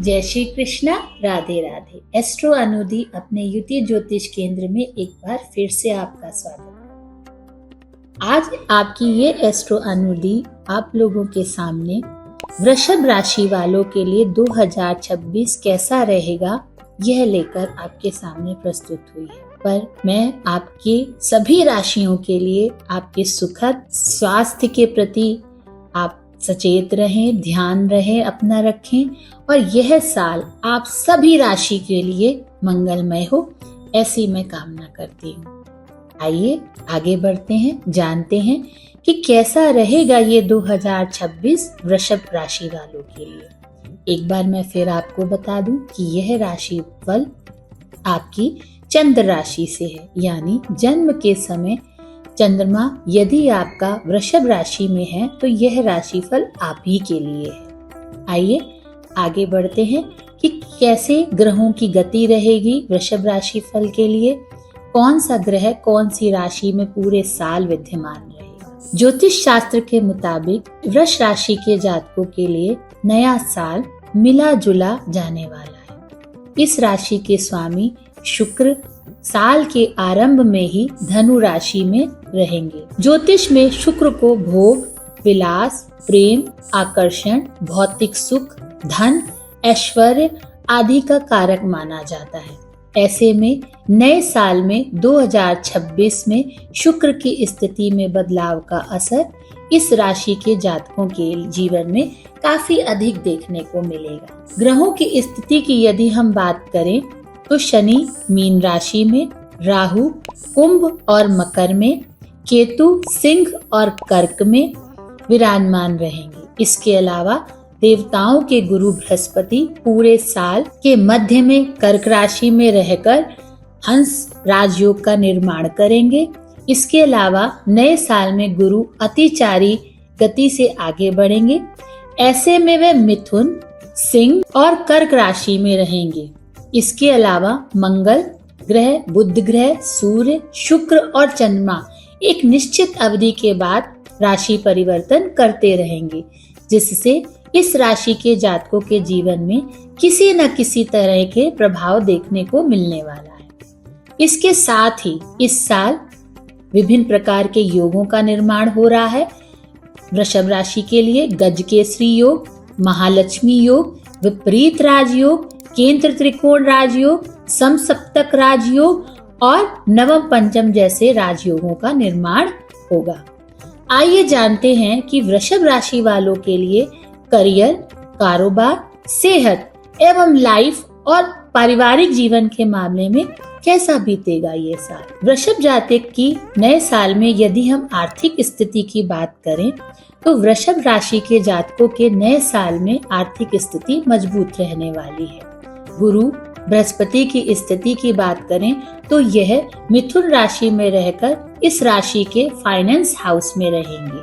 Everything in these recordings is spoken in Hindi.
जय श्री कृष्णा, राधे राधे। एस्ट्रो अनुदी अपने युति ज्योतिष केंद्र में एक बार फिर से आपका स्वागत है। आज आपकी ये एस्ट्रो अनुदी आप लोगों के सामने वृषभ राशि वालों के लिए 2026 कैसा रहेगा यह लेकर आपके सामने प्रस्तुत हुई है। पर मैं आपकी सभी राशियों के लिए आपके सुखद स्वास्थ्य के प्रति आप सचेत रहें, ध्यान रहें, अपना रखें और यह साल आप सभी राशि के लिए मंगलमय हो, ऐसी मैं कामना करती हूँ। आइए आगे बढ़ते हैं, जानते हैं कि कैसा रहेगा ये 2026 वृषभ राशि वालों के लिए। एक बार मैं फिर आपको बता दूं कि यह राशि फल आपकी चंद्र राशि से है, यानी जन्म के समय चंद्रमा यदि आपका वृषभ राशि में है तो यह राशिफल आप ही के लिए है। आइए आगे बढ़ते हैं कि कैसे ग्रहों की गति रहेगी वृषभ राशि फल के लिए, कौन सा ग्रह कौन सी राशि में पूरे साल विद्यमान रहेगा। ज्योतिष शास्त्र के मुताबिक वृष राशि के जातकों के लिए नया साल मिला जुला जाने वाला है। इस राशि के स्वामी शुक्र साल के आरंभ में ही धनु राशि में रहेंगे। ज्योतिष में शुक्र को भोग, विलास, प्रेम, आकर्षण, भौतिक सुख, धन, ऐश्वर्य आदि का कारक माना जाता है। ऐसे में नए साल में 2026 में शुक्र की स्थिति में बदलाव का असर इस राशि के जातकों के जीवन में काफी अधिक देखने को मिलेगा। ग्रहों की स्थिति की यदि हम बात करें तो शनि मीन राशि में, राहु कुंभ और मकर में, केतु सिंह और कर्क में विराजमान रहेंगे। इसके अलावा देवताओं के गुरु बृहस्पति पूरे साल के मध्य में कर्क राशि में रहकर हंस राजयोग का निर्माण करेंगे। इसके अलावा नए साल में गुरु अतिचारी गति से आगे बढ़ेंगे। ऐसे में वे मिथुन, सिंह और कर्क राशि में रहेंगे। इसके अलावा मंगल ग्रह, बुध ग्रह, सूर्य, शुक्र और चंद्रमा एक निश्चित अवधि के बाद राशि परिवर्तन करते रहेंगे, जिससे इस राशि के जातकों के जीवन में किसी न किसी तरह के प्रभाव देखने को मिलने वाला है। इसके साथ ही इस साल विभिन्न प्रकार के योगों का निर्माण हो रहा है। वृषभ राशि के लिए गजकेसरी योग, महालक्ष्मी योग, विपरीत राजयोग, केंद्र त्रिकोण राजयोग, समसप्तक राजयोग और नवम पंचम जैसे राजयोगों का निर्माण होगा। आइए जानते हैं कि वृषभ राशि वालों के लिए करियर, कारोबार, सेहत एवं लाइफ और पारिवारिक जीवन के मामले में कैसा बीतेगा ये साल। वृषभ जातक की नए साल में यदि हम आर्थिक स्थिति की बात करें तो वृषभ राशि के जातकों के नए साल में आर्थिक स्थिति मजबूत रहने वाली है। गुरु बृहस्पति की स्थिति की बात करें तो यह मिथुन राशि में रहकर इस राशि के फाइनेंस हाउस में रहेंगे।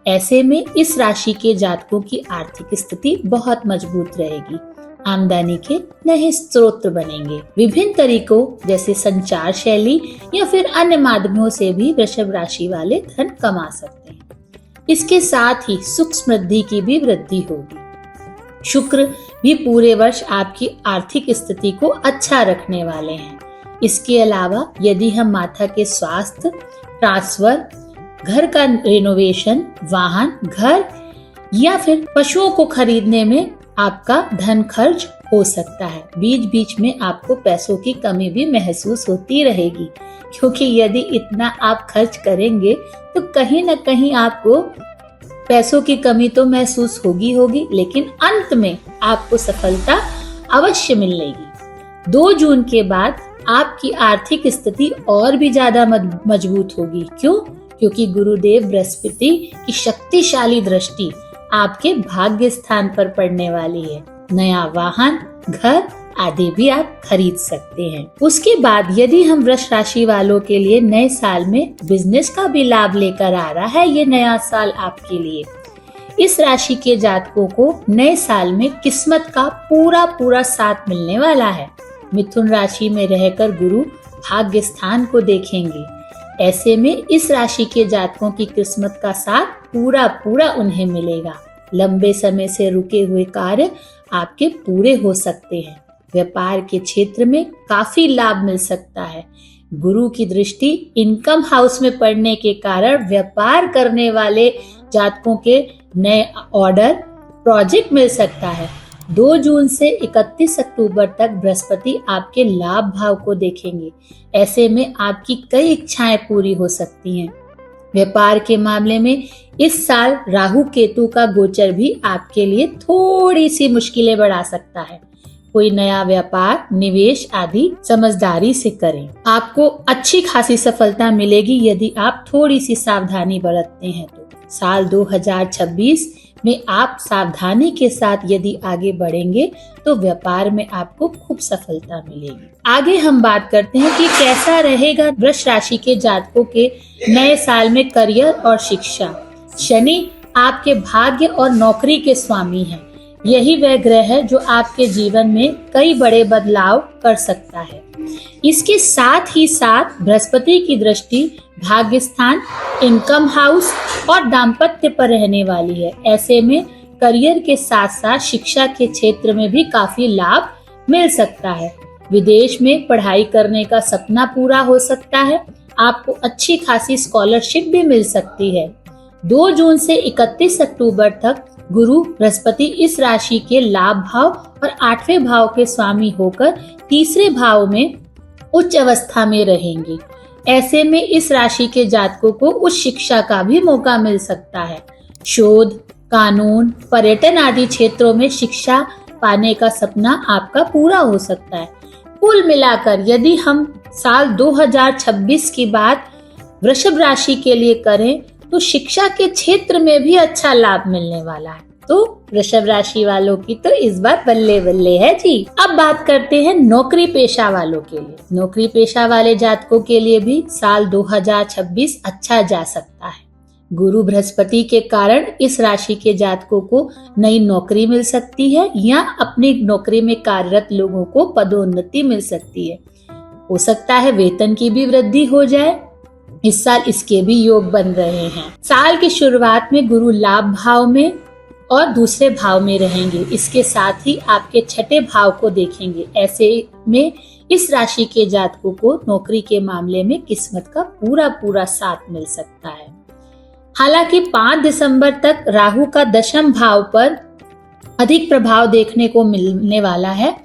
ऐसे में इस राशि के जातकों की आर्थिक स्थिति बहुत मजबूत रहेगी। आमदनी के नए स्रोत बनेंगे। विभिन्न तरीकों जैसे संचार शैली या फिर अन्य माध्यमों से भी वृषभ राशि वाले धन कमा सकते हैं। इसके साथ ही सुख समृद्धि की भी वृद्धि होगी। शुक्र भी पूरे वर्ष आपकी आर्थिक स्थिति को अच्छा रखने वाले हैं। इसके अलावा यदि हम माता के स्वास्थ्य, ट्रांसफर, घर का रेनोवेशन, वाहन, घर या फिर पशुओं को खरीदने में आपका धन खर्च हो सकता है। बीच बीच में आपको पैसों की कमी भी महसूस होती रहेगी, क्योंकि यदि इतना आप खर्च करेंगे तो कहीं न कहीं आपको पैसों की कमी तो महसूस होगी, लेकिन अंत में आपको सफलता अवश्य मिलेगी। 2 जून के बाद आपकी आर्थिक स्थिति और भी ज्यादा मजबूत होगी। क्यों? क्योंकि गुरुदेव बृहस्पति की शक्तिशाली दृष्टि आपके भाग्य स्थान पर पड़ने वाली है। नया वाहन, घर आदि भी आप खरीद सकते हैं। उसके बाद यदि हम वृष राशि वालों के लिए नए साल में बिजनेस का भी लाभ लेकर आ रहा है ये नया साल आपके लिए। इस राशि के जातकों को नए साल में किस्मत का पूरा साथ मिलने वाला है। मिथुन राशि में रहकर गुरु भाग्य स्थान को देखेंगे। ऐसे में इस राशि के जातकों की किस्मत का साथ पूरा उन्हें मिलेगा। लंबे समय से रुके हुए कार्य आपके पूरे हो सकते हैं। व्यापार के क्षेत्र में काफी लाभ मिल सकता है। गुरु की दृष्टि इनकम हाउस में पड़ने के कारण व्यापार करने वाले जातकों के नए ऑर्डर, प्रोजेक्ट मिल सकता है। 2 जून से 31 अक्टूबर तक बृहस्पति आपके लाभ भाव को देखेंगे। ऐसे में आपकी कई इच्छाएं पूरी हो सकती हैं। व्यापार के मामले में इस साल राहु केतु का गोचर भी आपके लिए थोड़ी सी मुश्किलें बढ़ा सकता है। कोई नया व्यापार, निवेश आदि समझदारी से करें। आपको अच्छी खासी सफलता मिलेगी यदि आप थोड़ी सी सावधानी बरतते हैं तो। साल 2026 में आप सावधानी के साथ यदि आगे बढ़ेंगे तो व्यापार में आपको खूब सफलता मिलेगी। आगे हम बात करते हैं कि कैसा रहेगा वृष राशि के जातकों के नए साल में करियर और शिक्षा। शनि आपके भाग्य और नौकरी के स्वामी हैं। यही वह ग्रह है जो आपके जीवन में कई बड़े बदलाव कर सकता है। इसके साथ ही साथ बृहस्पति की दृष्टि भाग्य स्थान, इनकम हाउस और दाम्पत्य पर रहने वाली है। ऐसे में करियर के साथ साथ शिक्षा के क्षेत्र में भी काफी लाभ मिल सकता है। विदेश में पढ़ाई करने का सपना पूरा हो सकता है। आपको अच्छी खासी स्कॉलरशिप भी मिल सकती है। 2 जून से 31 अक्टूबर तक गुरु बृहस्पति इस राशि के लाभ भाव और 8वें भाव के स्वामी होकर तीसरे भाव में उच्च अवस्था में रहेंगे। ऐसे में इस राशि के जातकों को उच्च शिक्षा का भी मौका मिल सकता है। शोध, कानून, पर्यटन आदि क्षेत्रों में शिक्षा पाने का सपना आपका पूरा हो सकता है। कुल मिलाकर यदि हम साल 2026 की बात वृषभ राशि के लिए करें तो शिक्षा के क्षेत्र में भी अच्छा लाभ मिलने वाला है। तो वृषभ राशि वालों की तो इस बार बल्ले बल्ले है जी। अब बात करते हैं नौकरी पेशा वालों के लिए। नौकरी पेशा वाले जातकों के लिए भी साल 2026 अच्छा जा सकता है। गुरु बृहस्पति के कारण इस राशि के जातकों को नई नौकरी मिल सकती है या अपनी नौकरी में कार्यरत लोगों को पदोन्नति मिल सकती है। हो सकता है वेतन की भी वृद्धि हो जाए। इस साल इसके भी योग बन रहे हैं। साल की शुरुआत में गुरु लाभ भाव में और दूसरे भाव में रहेंगे। इसके साथ ही आपके 6ठे भाव को देखेंगे। ऐसे में इस राशि के जातकों को नौकरी के मामले में किस्मत का पूरा साथ मिल सकता है। हालांकि 5 दिसंबर तक राहु का 10वें भाव पर अधिक प्रभाव देखने को मिलने वाला है।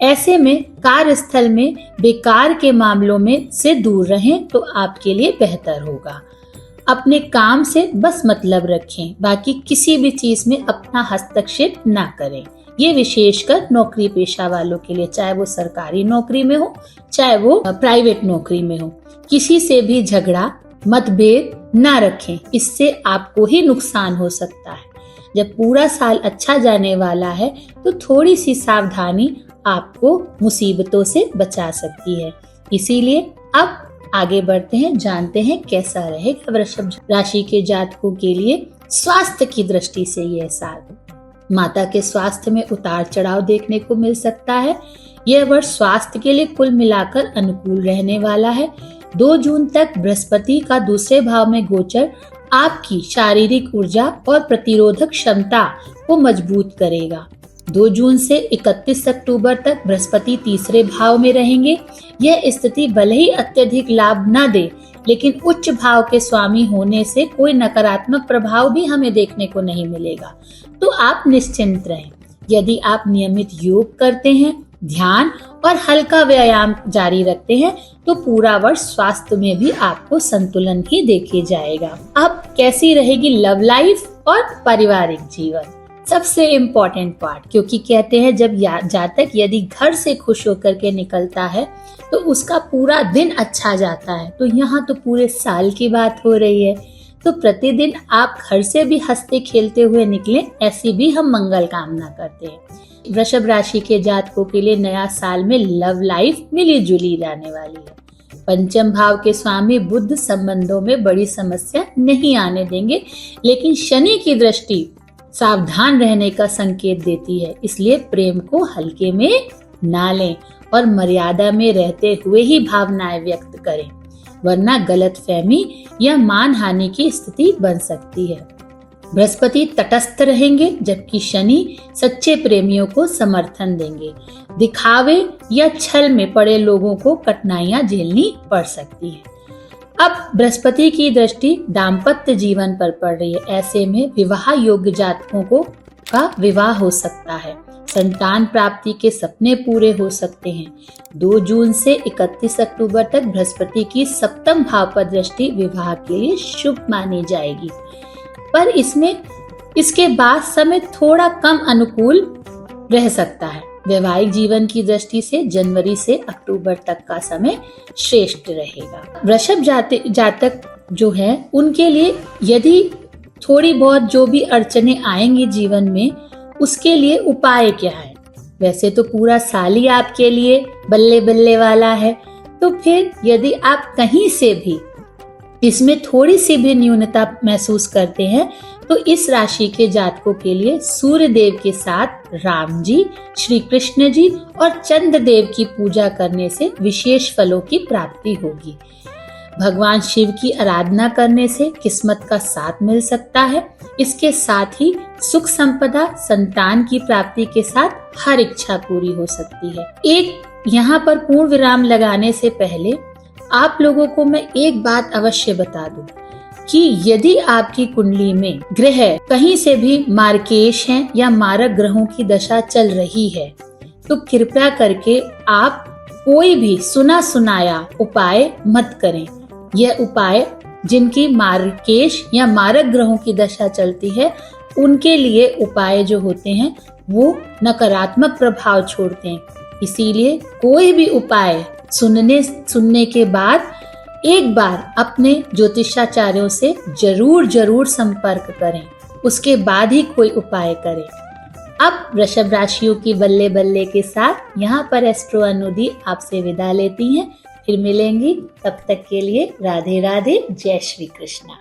ऐसे में कार्यस्थल में बेकार के मामलों में से दूर रहें तो आपके लिए बेहतर होगा। अपने काम से बस मतलब रखें, बाकी किसी भी चीज में अपना हस्तक्षेप ना करें। ये विशेषकर नौकरी पेशा वालों के लिए, चाहे वो सरकारी नौकरी में हो चाहे वो प्राइवेट नौकरी में हो। किसी से भी झगड़ा, मतभेद ना रखें, इससे आपको ही नुकसान हो सकता है। जब पूरा साल अच्छा जाने वाला है तो थोड़ी सी सावधानी आपको मुसीबतों से बचा सकती है। इसीलिए अब आगे बढ़ते हैं, जानते हैं कैसा रहेगा वृषभ राशि के जातकों के लिए स्वास्थ्य की दृष्टि से यह साल। माता के स्वास्थ्य में उतार चढ़ाव देखने को मिल सकता है। यह वर्ष स्वास्थ्य के लिए कुल मिलाकर अनुकूल रहने वाला है। 2 जून तक बृहस्पति का दूसरे भाव में गोचर आपकी शारीरिक ऊर्जा और प्रतिरोधक क्षमता को मजबूत करेगा। 2 जून से 31 अक्टूबर तक बृहस्पति तीसरे भाव में रहेंगे। यह स्थिति भले ही अत्यधिक लाभ न दे, लेकिन उच्च भाव के स्वामी होने से कोई नकारात्मक प्रभाव भी हमें देखने को नहीं मिलेगा। तो आप निश्चिंत रहें। यदि आप नियमित योग करते हैं, ध्यान और हल्का व्यायाम जारी रखते हैं तो पूरा वर्ष स्वास्थ्य में भी आपको संतुलन ही देखे जाएगा। अब कैसी रहेगी लव लाइफ और पारिवारिक जीवन, सबसे इम्पोर्टेंट पार्ट, क्योंकि कहते हैं जब जातक यदि घर से खुश होकर के निकलता है तो उसका पूरा दिन अच्छा जाता है। तो यहाँ तो पूरे साल की बात हो रही है। तो प्रतिदिन आप घर से भी हंसते खेलते हुए निकलें, ऐसी भी हम मंगल कामना करते हैं। वृषभ राशि के जातकों के लिए नया साल में लव लाइफ मिली जुली रहने वाली है। 5वें भाव के स्वामी बुध संबंधों में बड़ी समस्या नहीं आने देंगे, लेकिन शनि की दृष्टि सावधान रहने का संकेत देती है। इसलिए प्रेम को हल्के में ना लें और मर्यादा में रहते हुए ही भावनाएं व्यक्त करें, वरना गलतफहमी या मान हानि की स्थिति बन सकती है। बृहस्पति तटस्थ रहेंगे, जबकि शनि सच्चे प्रेमियों को समर्थन देंगे। दिखावे या छल में पड़े लोगों को कठिनाइयां झेलनी पड़ सकती है। अब बृहस्पति की दृष्टि दाम्पत्य जीवन पर पड़ रही है। ऐसे में विवाह योग्य जातकों का विवाह हो सकता है। संतान प्राप्ति के सपने पूरे हो सकते हैं। 2 जून से 31 अक्टूबर तक बृहस्पति की सप्तम भाव पर दृष्टि विवाह के लिए शुभ मानी जाएगी, पर इसके बाद समय थोड़ा कम अनुकूल रह सकता है। वैवाहिक जीवन की दृष्टि से जनवरी से अक्टूबर तक का समय श्रेष्ठ रहेगा। वृषभ जातक जो है उनके लिए यदि थोड़ी बहुत जो भी अड़चने आएंगी जीवन में, उसके लिए उपाय क्या है? वैसे तो पूरा साल ही आपके लिए बल्ले बल्ले वाला है, तो फिर यदि आप कहीं से भी इसमें थोड़ी सी भी न्यूनता महसूस करते हैं, तो इस राशि के जातकों के लिए सूर्य देव के साथ राम जी, श्री कृष्ण जी और चंद्र देव की पूजा करने से विशेष फलों की प्राप्ति होगी। भगवान शिव की आराधना करने से किस्मत का साथ मिल सकता है। इसके साथ ही सुख संपदा, संतान की प्राप्ति के साथ हर इच्छा पूरी हो सकती है। एक यहाँ पर पूर्ण विराम लगाने से पहले आप लोगों को मैं एक बात अवश्य बता दूं कि यदि आपकी कुंडली में ग्रह कहीं से भी मार्केश हैं या मारक ग्रहों की दशा चल रही है, तो कृपया करके आप कोई भी सुना सुनाया उपाय मत करें। यह उपाय जिनकी मार्केश या मारक ग्रहों की दशा चलती है, उनके लिए उपाय जो होते हैं वो नकारात्मक प्रभाव छोड़ते हैं। इसीलिए कोई भी उपाय सुनने के बाद एक बार अपने ज्योतिषाचार्यों से जरूर संपर्क करें, उसके बाद ही कोई उपाय करें। अब वृषभ राशियों की बल्ले बल्ले के साथ यहाँ पर एस्ट्रो अनुदी आपसे विदा लेती हैं। फिर मिलेंगी, तब तक के लिए राधे राधे, जय श्री कृष्णा।